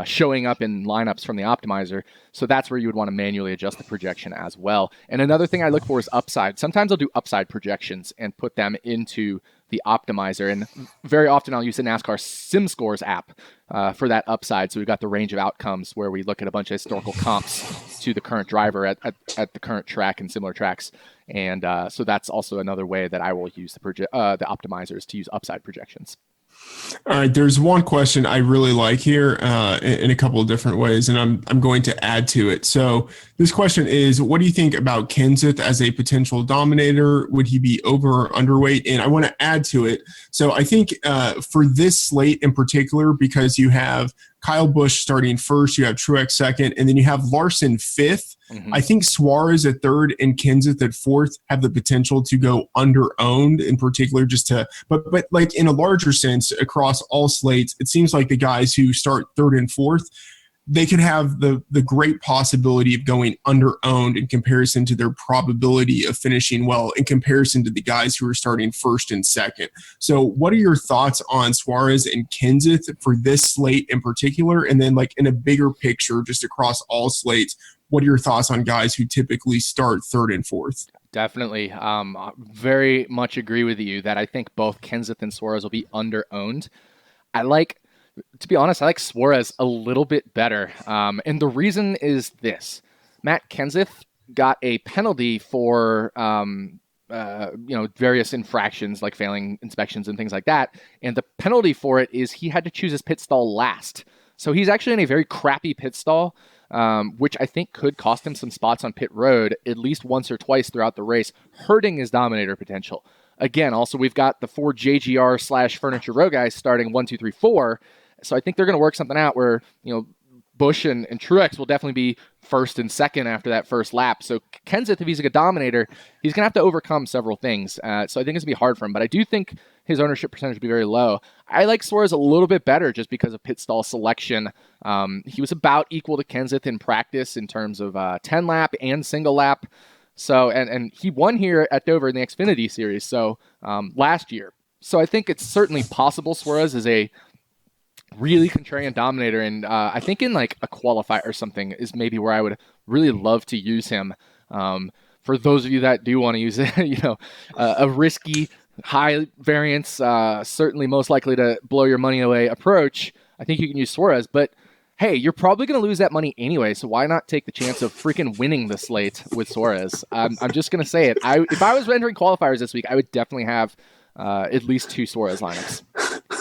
showing up in lineups from the optimizer. So that's where you would want to manually adjust the projection as well. And another thing I look for is upside. Sometimes I'll do upside projections and put them into the optimizer. And very often I'll use the NASCAR SimScores app for that upside. So we've got the range of outcomes where we look at a bunch of historical comps to the current driver at the current track and similar tracks. And so that's also another way that I will use the optimizers to use upside projections. All right, there's one question I really like here in a couple of different ways, and I'm going to add to it. So this question is, what do you think about Kenseth as a potential dominator? Would he be over or underweight? And I want to add to it. So I think for this slate in particular, because you have Kyle Busch starting first, you have Truex second, and then you have Larson fifth. Mm-hmm. I think Suarez at third and Kenseth at fourth have the potential to go under-owned in particular, but like in a larger sense across all slates, it seems like the guys who start third and fourth, they could have the great possibility of going under-owned in comparison to their probability of finishing well in comparison to the guys who are starting first and second. So what are your thoughts on Suarez and Kenseth for this slate in particular? And then like in a bigger picture, just across all slates, what are your thoughts on guys who typically start third and fourth? Definitely. Very much agree with you that I think both Kenseth and Suarez will be under-owned. To be honest, I like Suarez a little bit better. And the reason is this. Matt Kenseth got a penalty for various infractions like failing inspections and things like that. And the penalty for it is he had to choose his pit stall last. So he's actually in a very crappy pit stall, which I think could cost him some spots on pit road at least once or twice throughout the race, hurting his Dominator potential. Again, also, we've got the 4 JGR/Furniture Row guys starting 1, 2, 3, 4. So I think they're going to work something out where, Busch and Truex will definitely be first and second after that first lap. So Kenseth, if he's a good Dominator, he's going to have to overcome several things. So I think it's going to be hard for him. But I do think his ownership percentage will be very low. I like Suarez a little bit better just because of pit stall selection. He was about equal to Kenseth in practice in terms of 10 lap and single lap. So and he won here at Dover in the Xfinity Series last year. So I think it's certainly possible Suarez is a really contrarian dominator, and I think in like a qualifier or something is maybe where I would really love to use him. For those of you that do want to use it, a risky, high variance, certainly most likely to blow your money away approach, I think you can use Suarez, but hey, you're probably going to lose that money anyway, so why not take the chance of freaking winning the slate with Suarez? I'm just going to say it. If I was entering qualifiers this week, I would definitely have at least 2 Suarez lineups.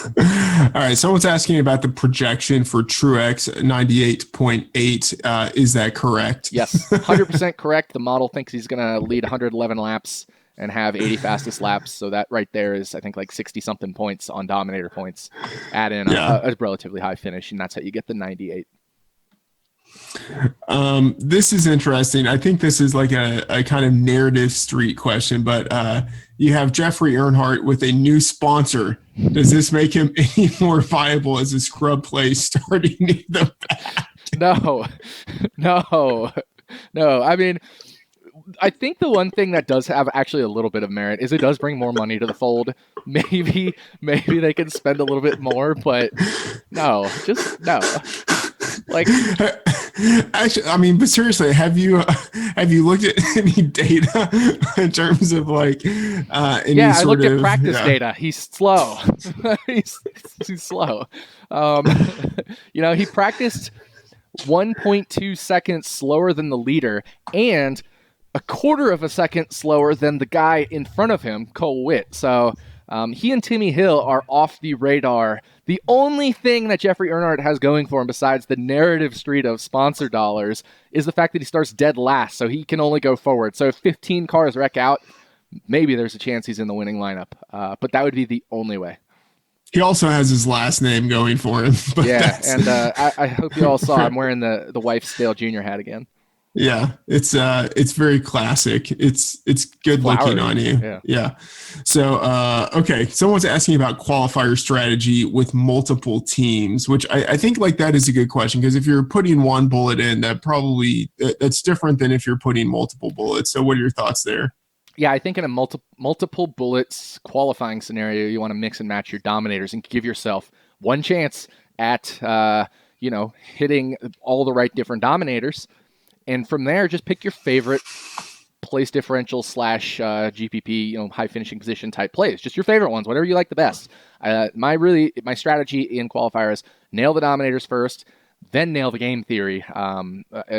All right, someone's asking about the projection for Truex 98.8. Is that correct? Yes, 100% correct. The model thinks he's going to lead 111 laps and have 80 fastest laps. So that right there is, I think, like 60-something points on Dominator points. Add in a relatively high finish, and that's how you get the 98. This is interesting. I think this is like a kind of narrative street question, but you have Jeffrey Earnhardt with a new sponsor. Does this make him any more viable as a scrub play starting near the back? No. I mean, I think the one thing that does have actually a little bit of merit is it does bring more money to the fold. Maybe they can spend a little bit more, but no. Like, actually, I mean, but seriously, have you looked at any data in terms of like I looked at practice data. He's slow. he's slow. He practiced 1.2 seconds slower than the leader, and a quarter of a second slower than the guy in front of him, Cole Witt. So he and Timmy Hill are off the radar. The only thing that Jeffrey Earnhardt has going for him besides the narrative street of sponsor dollars is the fact that he starts dead last, so he can only go forward. So if 15 cars wreck out, maybe there's a chance he's in the winning lineup. But that would be the only way. He also has his last name going for him. But yeah, and I hope you all saw I'm wearing the wife's Dale Jr. hat again. Yeah, it's very classic. It's good looking on you. Yeah. So okay, someone's asking about qualifier strategy with multiple teams, which I think like that is a good question, because if you're putting one bullet in, that's different than if you're putting multiple bullets. So what are your thoughts there? Yeah, I think in a multiple bullets qualifying scenario, you want to mix and match your dominators and give yourself one chance at hitting all the right different dominators. And from there, just pick your favorite place differential / GPP, high finishing position type plays. Just your favorite ones, whatever you like the best. My strategy in qualifier is nail the dominators first, then nail the game theory.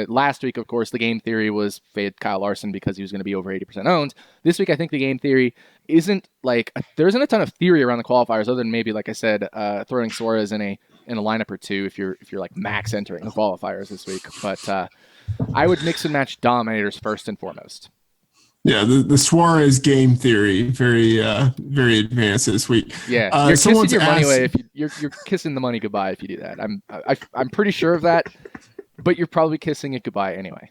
Last week, of course, the game theory was fade Kyle Larson because he was going to be over 80% owned. This week, I think the game theory isn't there isn't a ton of theory around the qualifiers other than maybe, like I said, throwing Suarez in a lineup or two if you're like max entering the qualifiers this week. But I would mix and match dominators first and foremost. Yeah, the Suarez game theory, very advanced this week. Yeah, you're kissing your money away if you're kissing the money goodbye if you do that. I'm pretty sure of that, but you're probably kissing it goodbye anyway.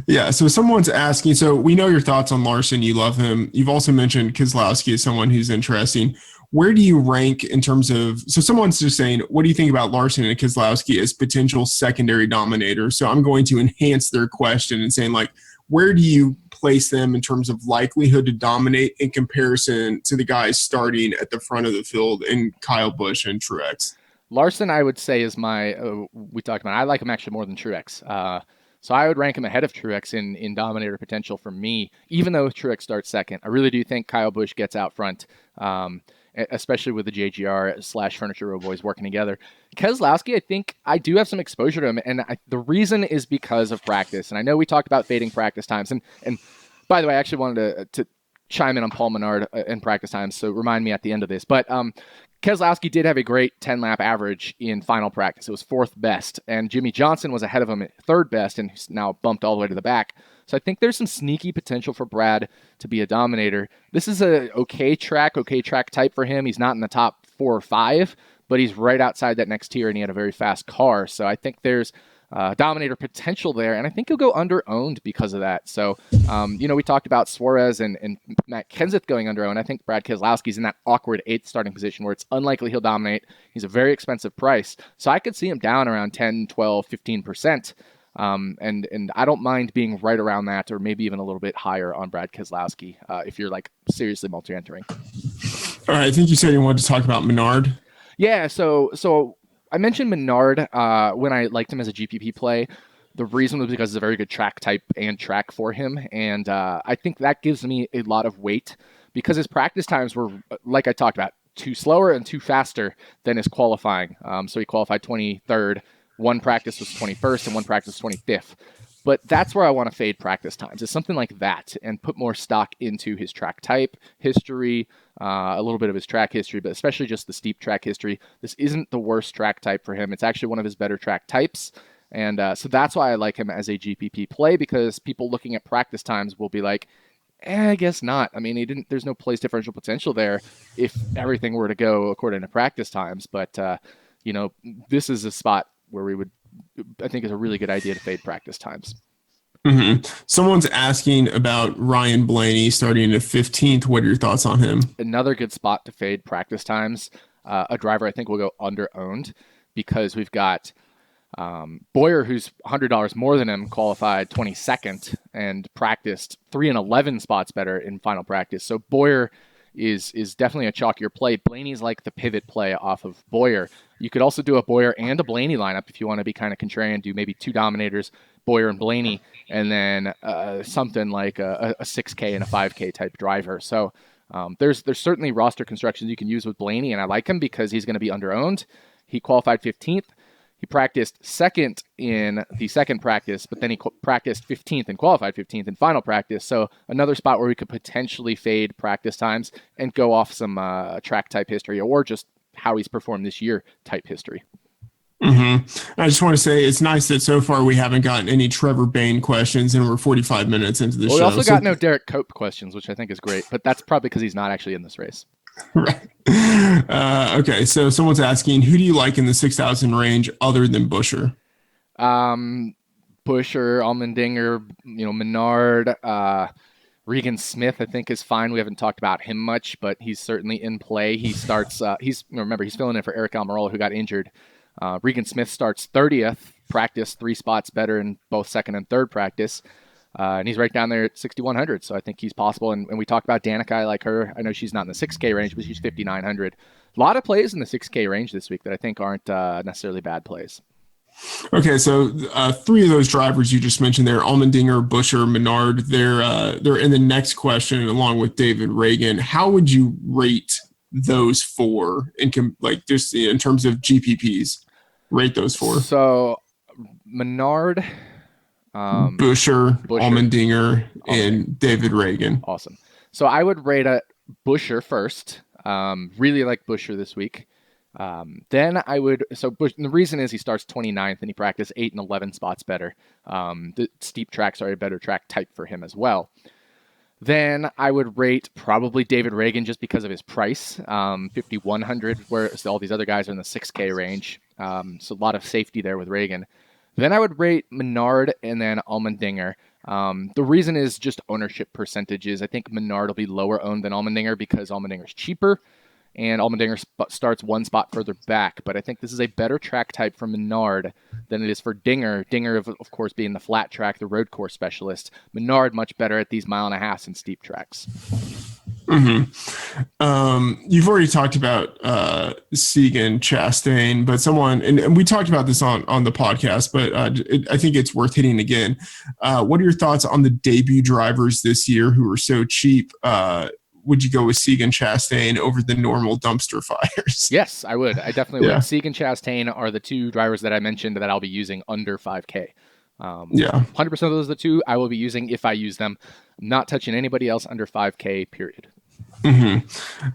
Yeah, so someone's asking, so we know your thoughts on Larson. You love him. You've also mentioned Keselowski as someone who's interesting. Where do you rank in terms of, so someone's just saying, what do you think about Larson and Keselowski as potential secondary dominators? So I'm going to enhance their question and saying, like, where do you place them in terms of likelihood to dominate in comparison to the guys starting at the front of the field in Kyle Busch and Truex? Larson, I would say, is we talked about, I like him actually more than Truex. So I would rank him ahead of Truex in dominator potential for me, even though Truex starts second. I really do think Kyle Busch gets out front, especially with the JGR / Furniture Row boys working together. Keselowski, I think I do have some exposure to him, and the reason is because of practice. And I know we talked about fading practice times. And by the way, I actually wanted to chime in on Paul Menard in practice times, so remind me at the end of this. But Keselowski did have a great 10-lap average in final practice. It was fourth best, and Jimmy Johnson was ahead of him at third best, and he's now bumped all the way to the back. So I think there's some sneaky potential for Brad to be a dominator. This is a okay track type for him. He's not in the top 4 or 5, but he's right outside that next tier, and he had a very fast car. So I think there's dominator potential there, and I think he'll go under-owned because of that. So, we talked about Suarez and Matt Kenseth going under-owned. I think Brad Keselowski's in that awkward 8th starting position where it's unlikely he'll dominate. He's a very expensive price. So I could see him down around 10, 12, 15%. And I don't mind being right around that, or maybe even a little bit higher on Brad Keselowski if you're like seriously multi-entering. All right, I think you said you wanted to talk about Menard. Yeah, so I mentioned Menard when I liked him as a GPP play. The reason was because it's a very good track type and track for him, and I think that gives me a lot of weight because his practice times were, like I talked about, too slower and too faster than his qualifying. So he qualified 23rd. One practice was 21st and one practice was 25th. But that's where I want to fade practice times, is something like that, and put more stock into his track type, history, a little bit of his track history, but especially just the steep track history. This isn't the worst track type for him. It's actually one of his better track types. And so that's why I like him as a GPP play, because people looking at practice times will be like, I guess not. I mean, there's no place differential potential there if everything were to go according to practice times. But, this is a spot where I think is a really good idea to fade practice times. Mm-hmm. Someone's asking about Ryan Blaney starting at 15th. What are your thoughts on him? Another good spot to fade practice times. A driver I think will go under-owned because we've got Boyer, who's $100 more than him, qualified 22nd and practiced 3 and 11 spots better in final practice. So Boyer is definitely a chalkier play. Blaney's like the pivot play off of Boyer. You could also do a Boyer and a Blaney lineup if you want to be kind of contrarian, do maybe 2 dominators, Boyer and Blaney, and then something like a 6K and a 5K type driver. So there's certainly roster constructions you can use with Blaney, and I like him because he's going to be under-owned. He qualified 15th. He practiced second in the second practice, but then he practiced 15th and qualified 15th in final practice. So another spot where we could potentially fade practice times and go off some track type history, or just how he's performed this year type history. I just want to say it's nice that so far we haven't gotten any Trevor Bayne questions, and we're 45 minutes into the show. We also got no Derek Cope questions, which I think is great, but that's probably because he's not actually in this race. Right. Okay, so someone's asking, who do you like in the 6,000 range other than Buescher? Buescher, Allmendinger, Menard, Regan Smith, I think, is fine. We haven't talked about him much, but he's certainly in play. He starts. He's filling in for Eric Almirola, who got injured. Regan Smith starts 30th, practice 3 spots better in both second and third practice. And he's right down there at 6,100, so I think he's possible. And we talked about Danica, I like her. I know she's not in the 6K range, but she's 5,900. A lot of plays in the 6K range this week that I think aren't necessarily bad plays. Okay, so 3 of those drivers you just mentioned there, Allmendinger, Buescher, Menard, they're in the next question along with David Reagan. How would you rate those 4 just in terms of GPPs? Rate those 4. So Menard, Buescher, Allmendinger, and David Reagan. Awesome. So I would rate Buescher first. Really like Buescher this week. Then I would, the reason is he starts 29th and he practiced 8 and 11 spots better. The steep tracks are a better track type for him as well. Then I would rate probably David Reagan just because of his price, 5,100, whereas all these other guys are in the 6K range. So a lot of safety there with Reagan. Then I would rate Menard and then Allmendinger. The reason is just ownership percentages. I think Menard will be lower owned than Allmendinger because Allmendinger's cheaper, and Allmendinger starts 1 spot further back. But I think this is a better track type for Menard than it is for Dinger. Dinger, of course, being the flat track, the road course specialist. Menard much better at these 1.5 and steep tracks. You've already talked about Sagan, Chastain, but someone, and we talked about this on the podcast, but I think it's worth hitting again. What are your thoughts on the debut drivers this year who are so cheap? Would you go with Sagan, Chastain over the normal dumpster fires? Yes, I would. I definitely would. Sagan, Chastain are the 2 drivers that I mentioned that I'll be using under 5K. 100% of those are the 2 I will be using if I use them. I'm not touching anybody else under 5K, period. All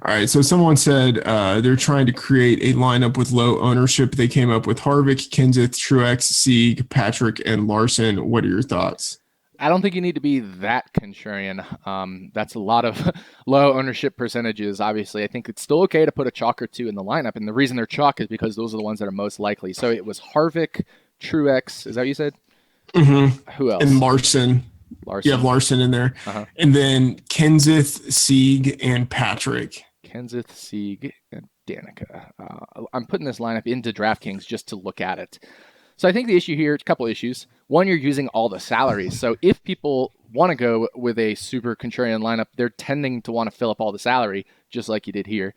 right. So someone said they're trying to create a lineup with low ownership. They came up with Harvick, Kenseth, Truex, Sieg, Patrick, and Larson. What are your thoughts? I don't think you need to be that contrarian. That's a lot of low ownership percentages, obviously. I think it's still okay to put a chalk or 2 in the lineup, and the reason they're chalk is because those are the ones that are most likely. So it was Harvick, Truex. Is that what you said? Who else? And Larson. You have Larson in there. And then Kenseth, Sieg, and Patrick. Kenseth, Sieg, and Danica. I'm putting this lineup into DraftKings just to look at it. So I think the issue here, a couple issues. One, you're using all the salaries. So if people want to go with a super contrarian lineup, they're tending to want to fill up all the salary, just like you did here.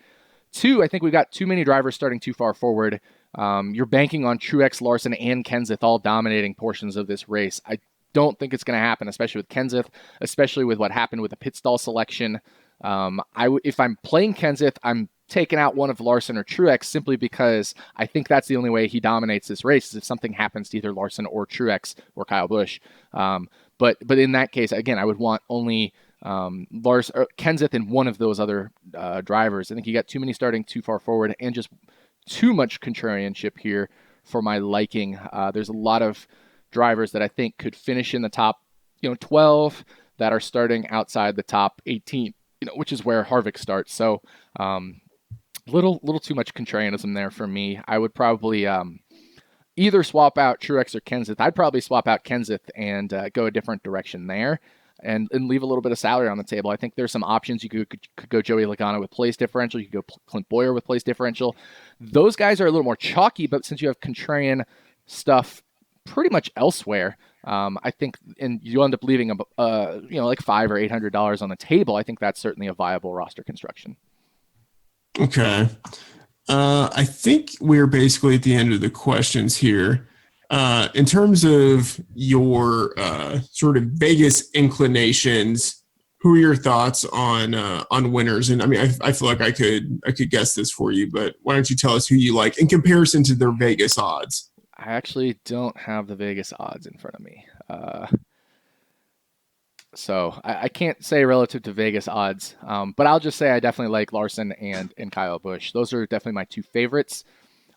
2, I think we've got too many drivers starting too far forward. You're banking on Truex, Larson, and Kenseth all dominating portions of this race. I don't think it's going to happen, especially with Kenseth, especially with what happened with the pit stall selection. If I'm playing Kenseth, I'm taking out one of Larson or Truex simply because I think that's the only way he dominates this race is if something happens to either Larson or Truex or Kyle Busch. But in that case, again, I would want only Kenseth and one of those other drivers. I think you got too many starting too far forward and just too much contrarianship here for my liking. There's a lot of drivers that I think could finish in the top 12 that are starting outside the top 18, which is where Harvick starts. So little too much contrarianism there for me. I would probably either swap out Truex or Kenseth. I'd probably swap out Kenseth and go a different direction there and leave a little bit of salary on the table. I think there's some options. You could go Joey Logano with place differential. You could go Clint Bowyer with place differential. Those guys are a little more chalky, but since you have contrarian stuff pretty much elsewhere, I think, and you end up leaving like $500 or $800 on the table. I think that's certainly a viable roster construction. Okay. I think we're basically at the end of the questions here. In terms of your sort of Vegas inclinations, who are your thoughts on winners? And I mean, I feel like I could guess this for you, but why don't you tell us who you like in comparison to their Vegas odds? I actually don't have the Vegas odds in front of me. So I can't say relative to Vegas odds, but I'll just say I definitely like Larson and Kyle Busch. Those are definitely my two favorites.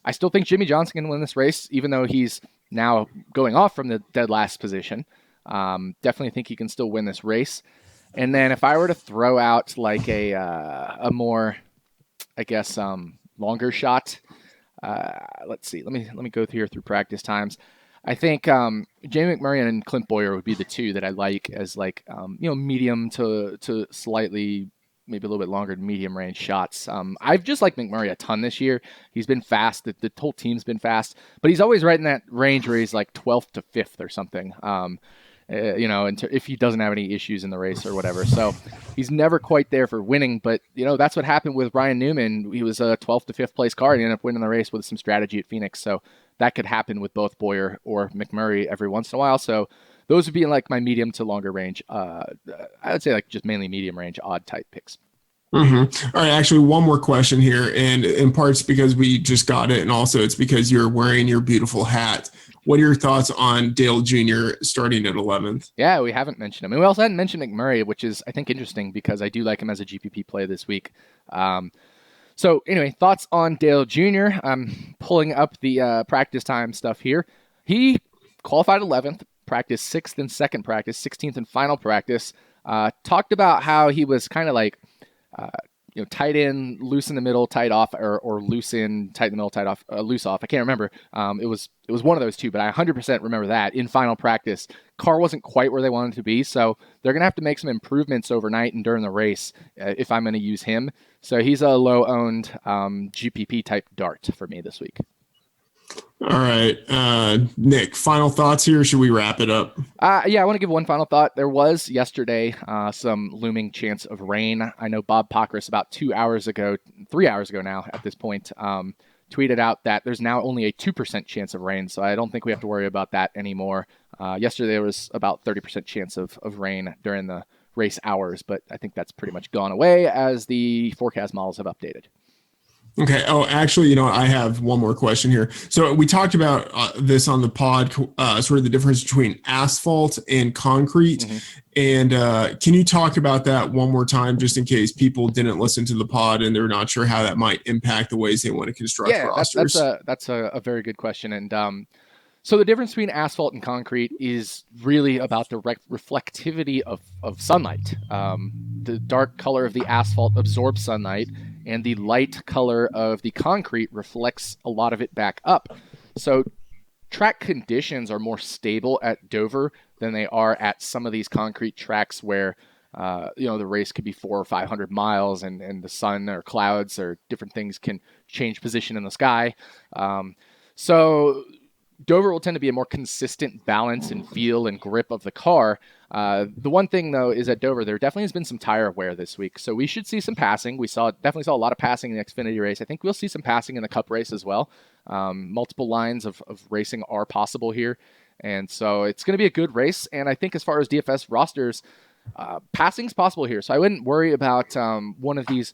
I still think Jimmy Johnson can win this race, even though he's now going off from the dead last position. Definitely think he can still win this race. And then if I were to throw out like a more, I guess, longer shot, let's see. Let me go through practice times. I think Jamie McMurray and Clint Boyer would be the two that I like as like medium to slightly maybe a little bit longer medium range shots. I've just liked McMurray a ton this year. He's been fast. The whole team's been fast, but he's always right in that range where he's like 12th to 5th or something. If he doesn't have any issues in the race or whatever. So he's never quite there for winning, but that's what happened with Ryan Newman. He was a 12th to 5th place car and he ended up winning the race with some strategy at Phoenix. So that could happen with both Boyer or McMurray every once in a while. So those would be like my medium to longer range. I would say like just mainly medium range, odd type picks. Mm-hmm. All right. Actually, one more question here, and in parts because we just got it, and also it's because you're wearing your beautiful hat. What are your thoughts on Dale Jr. starting at 11th? Yeah, we haven't mentioned him. And we also hadn't mentioned McMurray, which is, I think, interesting because I do like him as a GPP play this week. So anyway, thoughts on Dale Jr. I'm pulling up the practice time stuff here. He qualified 11th, practiced 6th in second practice, 16th in final practice. Talked about how he was kind of like, tight in, loose in the middle, tight off, or loose in, tight in the middle, tight off, loose off. I can't remember. It was one of those two, but I 100% remember that in final practice. Car wasn't quite where they wanted to be, so they're going to have to make some improvements overnight and during the race if I'm going to use him. So he's a low-owned GPP type dart for me this week. All right. Nick, final thoughts here? Or should we wrap it up? Yeah, I want to give one final thought. There was yesterday some looming chance of rain. I know Bob Pockris about 3 hours ago now at this point, tweeted out that there's now only a 2% chance of rain, so I don't think we have to worry about that anymore. Yesterday there was about 30% chance of rain during the race hours, but I think that's pretty much gone away as the forecast models have updated. Okay. Oh, actually, I have one more question here. So we talked about this on the pod, sort of the difference between asphalt and concrete. Mm-hmm. And can you talk about that one more time, just in case people didn't listen to the pod and they're not sure how that might impact the ways they want to construct rosters? That's a very good question. And so the difference between asphalt and concrete is really about the reflectivity of sunlight. The dark color of the asphalt absorbs sunlight, and the light color of the concrete reflects a lot of it back up. So track conditions are more stable at Dover than they are at some of these concrete tracks where the race could be 400 or 500 miles and the sun or clouds or different things can change position in the sky. So Dover will tend to be a more consistent balance and feel and grip of the car. The one thing, though, is at Dover, there definitely has been some tire wear this week. So we should see some passing. We definitely saw a lot of passing in the Xfinity race. I think we'll see some passing in the Cup race as well. Multiple lines of racing are possible here. And so it's going to be a good race. And I think as far as DFS rosters, passing's possible here. So I wouldn't worry about one of these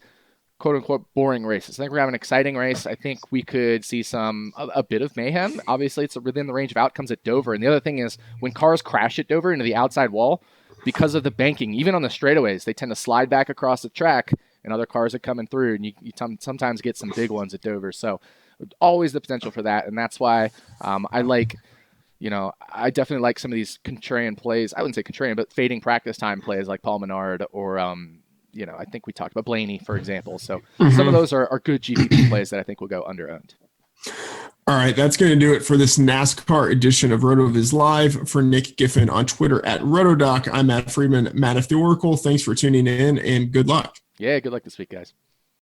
quote-unquote boring races. I think we're having an exciting race. I think we could see a bit of mayhem. Obviously, it's within the range of outcomes at Dover. And the other thing is, when cars crash at Dover into the outside wall, because of the banking, even on the straightaways, they tend to slide back across the track, and other cars are coming through, and you sometimes get some big ones at Dover. So always the potential for that, and that's why I definitely like some of these contrarian plays. I wouldn't say contrarian, but fading practice time plays like Paul Menard or I think we talked about Blaney, for example. So some of those are good GPP plays that I think will go under-owned. All right, that's going to do it for this NASCAR edition of RotoViz Live. For Nick Giffen on Twitter at RotoDoc, I'm Matt Friedman, Matt of the Oracle. Thanks for tuning in, and good luck. Yeah, good luck this week, guys.